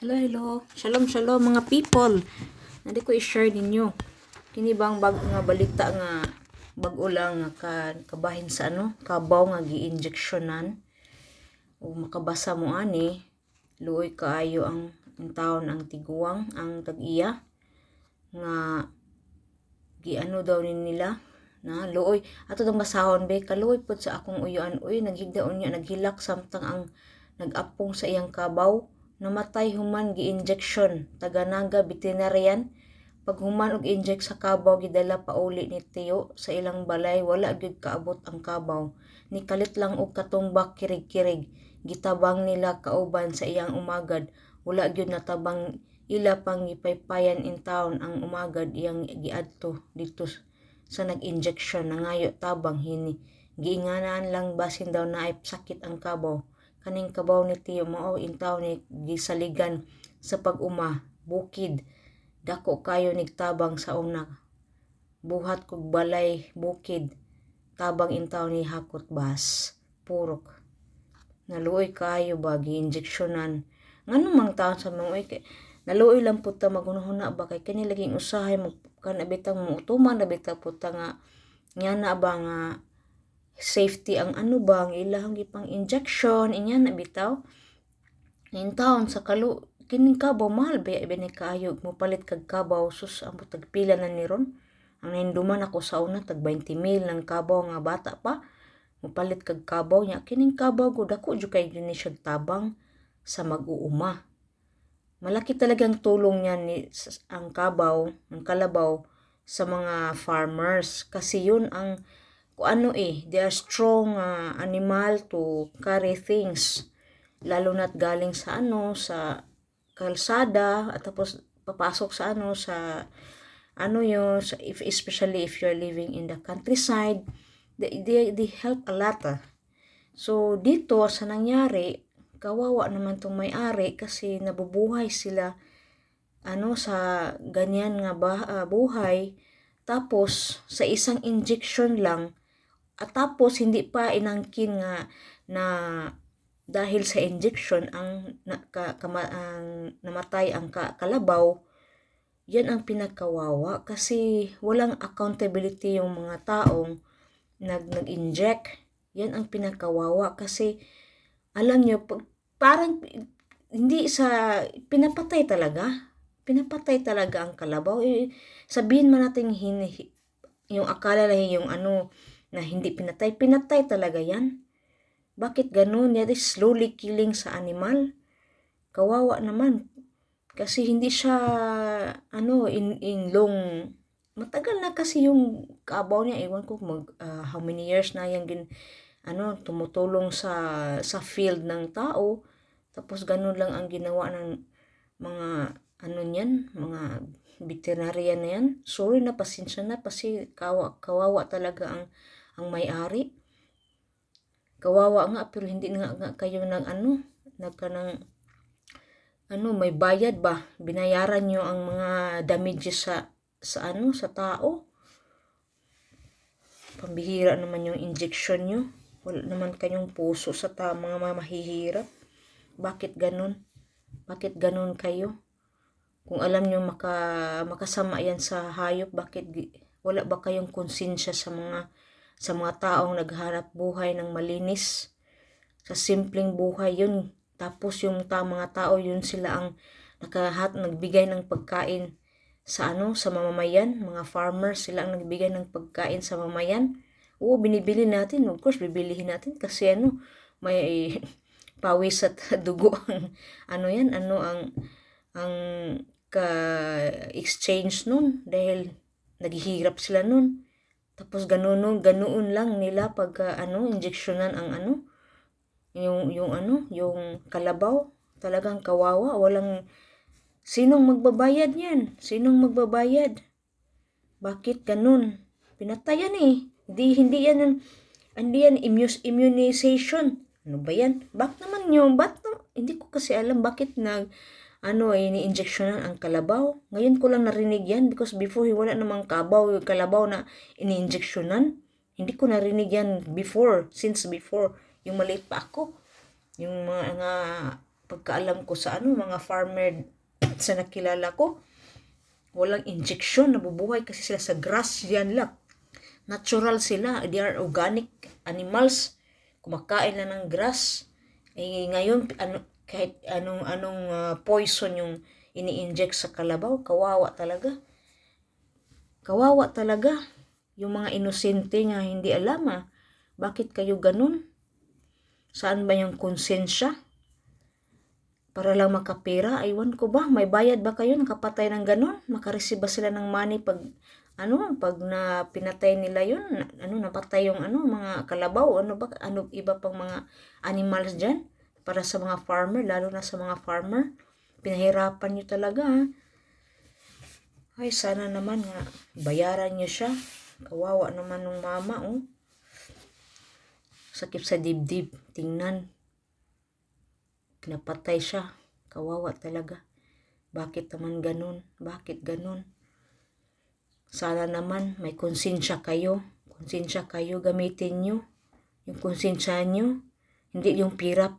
Hello, hello. Shalom, shalom mga people. Nadi ko i-share ninyo. Kini bang nga balita nga bag-o lang nga kabahin sa kabaw nga gi-injectionan o makabasa mo ani luoy kaayo ang taon ang tiguang ang tag-iya nga giano daw ni nila na luoy ato tong basahon be kaluoy pud sa akong uyuan uy naghigdaon niya naghilak samtang ang nag-apong sa iyang kabaw namatay human gi-injection taga-naga veterinarian pag human og inject sa kabaw gidala pauli ni tiyo sa ilang balay wala gyud kaabot ang kabaw nikalit lang og katumbak kirig-kirig gitabang nila kauban sa iyang umagad wala gyud natabang ila pang gipaypayan in town ang umagad iyang giadto dito sa nag-injection nangayo tabang hini giinganan lang basin daw naay sakit ang kabaw kaning kabaw ni tiyo mao in town ni gisaligan sa pag-uma bukid dako kayo nigtabang sa una buhat kog balay bukid tabang in town ni hakot bas purok naluoy kayo ba gi-injectionan nganong mang taon sa mga kay naluoy lang pud ta magunahuna ba kay kani laging usahay mo kan abitang mo utuman abita pud ta nga na ba nga safety ang ba ang ilahang gipang injection inya na bitaw in taon sa kining kabaw mahal ba ni kaayo mo palit kag kabaw sus amo tagpila na ni ron ang nahinduman ako sa una tag 20,000 ng kabaw nga bata pa mupalit kag kabaw nya kining kabaw go dako jud kay ni siya tabang sa mag-uuma malaki talagang tulong niya ang kabaw ang kalabaw sa mga farmers kasi yun ang they are strong animal to carry things lalo na't galing sa sa kalsada at tapos papasok sa sa yun especially if you're living in the countryside they help a lot so dito sa nangyari kawawa naman tong may-ari kasi nabubuhay sila sa ganyan nga buhay tapos sa isang injection lang at tapos hindi pa inangkin nga na dahil sa injection ang namatay ang kalabaw yan ang pinakawawa kasi walang accountability yung mga taong nag-inject yan ang pinakawawa kasi alam nyo parang hindi sa pinapatay talaga ang kalabaw sabihin man natin yung akala lang yung na hindi pinatay talaga yan bakit ganun yan is slowly killing sa animal kawawa naman kasi hindi siya in long matagal na kasi yung kabaw niya ewan ko how many years na yan tumutulong sa field ng tao tapos ganun lang ang ginawa ng mga niyan mga veterinarian na yan sorry na pasensya na kasi kawawa talaga ang may-ari kawawa nga pero hindi nga kayo nagkanang may bayad ba binayaran nyo ang mga damages sa tao pambihira naman yung injection nyo wala naman kayong puso sa mga mahihirap bakit ganun kayo kung alam nyo makasama yan sa hayop bakit wala ba kayong konsensya sa mga taong nagharap buhay ng malinis sa simpleng buhay yun tapos yung mga tao yun sila ang nagbigay ng pagkain sa sa mamamayan mga farmers sila ang nagbigay ng pagkain sa mamamayan oo binibili natin of course bibilihin natin kasi may pawis at dugo ang ang ka-exchange nun dahil naghihirap sila nun tapos ganoon lang nila pag injeksyonan ang yung kalabaw talagang kawawa walang sinong magbabayad bakit ganun pinatayan hindi yan immunization ano ba yan hindi ko kasi alam bakit ini-injectionan ang kalabaw. Ngayon ko lang narinig yan because before wala namang kalabaw na ini-injectionan. Hindi ko narinig yan since before. Yung maliit pa ako. Yung mga pagkaalam ko sa ano, mga farmer sa nakilala ko, walang injection, nabubuhay kasi sila sa grass, yan lang. Natural sila, they are organic animals, kumakain na ng grass. Eh, ngayon, kahit anong poison yung ini-inject sa kalabaw, kawawa talaga. Kawawa talaga. Yung mga inosente nga hindi alam bakit kayo ganun? Saan ba yung konsensya? Para lang makapira, aywan ko ba? May bayad ba kayo nakapatay ng ganun? Makareceive ba sila ng money pag pag na pinatay nila yun? Napatay yung mga kalabaw, iba pang mga animals diyan para sa mga farmer, lalo na sa mga farmer. Pinahirapan niyo talaga. Ay, sana naman nga bayaran niyo siya. Kawawa naman ng mama, oh. Sakit sa dibdib. Tingnan. Pinapatay siya. Kawawa talaga. Bakit naman ganun? Bakit ganun? Sana naman may konsensya kayo. Konsensya kayo, gamitin nyo. Yung konsensya nyo. Hindi yung pira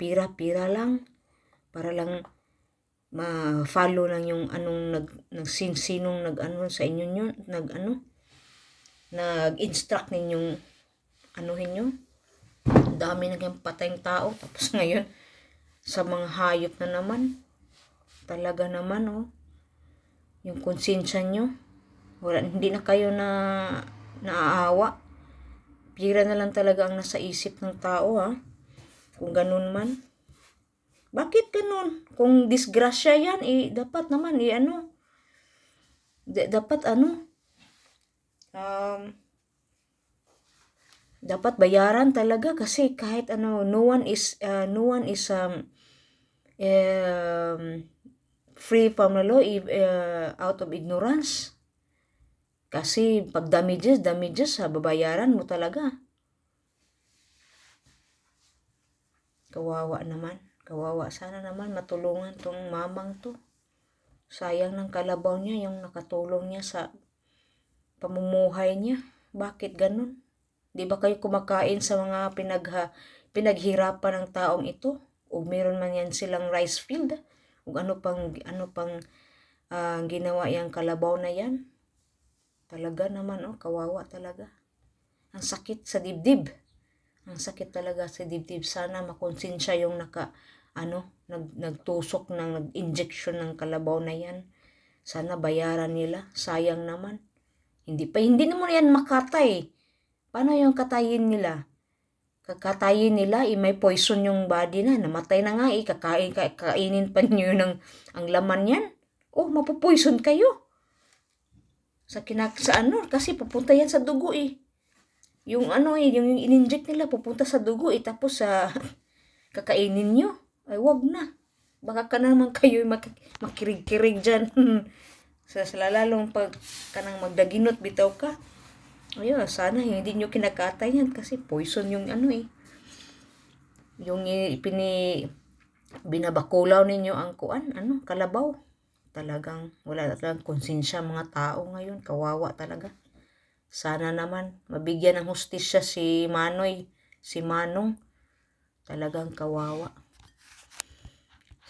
lang. Para lang ma-follow lang yung sinong sa inyo nyo. Nag-instruct ninyong anuhin nyo. Dami na kayong patayang tao. Tapos ngayon, sa mga hayop na naman, talaga naman, oh, yung konsensya nyo, hindi na kayo naaawa. Pira na lang talaga ang nasa isip ng tao, kung ganun man. Bakit ganun? Kung disgrasya yan, dapat naman, dapat dapat bayaran talaga kasi kahit no one is free from the law out of ignorance. Kasi pag damages babayaran mo talaga. Kawawa naman. Kawawa. Sana naman matulungan tong mamang to. Sayang ng kalabaw niya yung nakatulong niya sa pamumuhay niya. Bakit ganun? Di ba kayo kumakain sa mga pinaghirapan ng taong ito? O meron man yan silang rice field? O ano pang ginawa yung kalabaw na yan? Talaga naman, kawawa talaga. Ang sakit sa dibdib. Ang sakit talaga sa dibdib. Sana makonsensya yung nagtusok nag-injection ng kalabaw na yan. Sana bayaran nila. Sayang naman. Hindi naman yan makatay. Paano yung katayin nila? Kakatayin nila, may poison yung body na. Namatay na nga, kakainin pa nyo ang laman yan. Oh, mapupoison kayo. Kasi pupunta yan sa dugo Yung yung in-inject nila, pupunta sa dugo tapos kakainin nyo. Ay, wag na. Baka ka naman kayo makirig-kirig dyan. sa lalong pag kanang magdaginot, bitaw ka. Ayun, sana hindi nyo kinakatay yan kasi poison yung yung binabakulaw ninyo ang kalabaw. Talagang wala talagang konsensya mga tao ngayon. Kawawa talaga. Sana naman mabigyan ng hustisya si Manoy, si Manong. Talagang kawawa.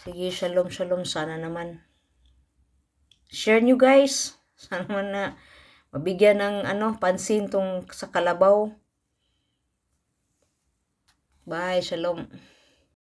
Sige, shalom. Sana naman share nyo guys. Sana naman na mabigyan ng pansin tong sa kalabaw. Bye, shalom.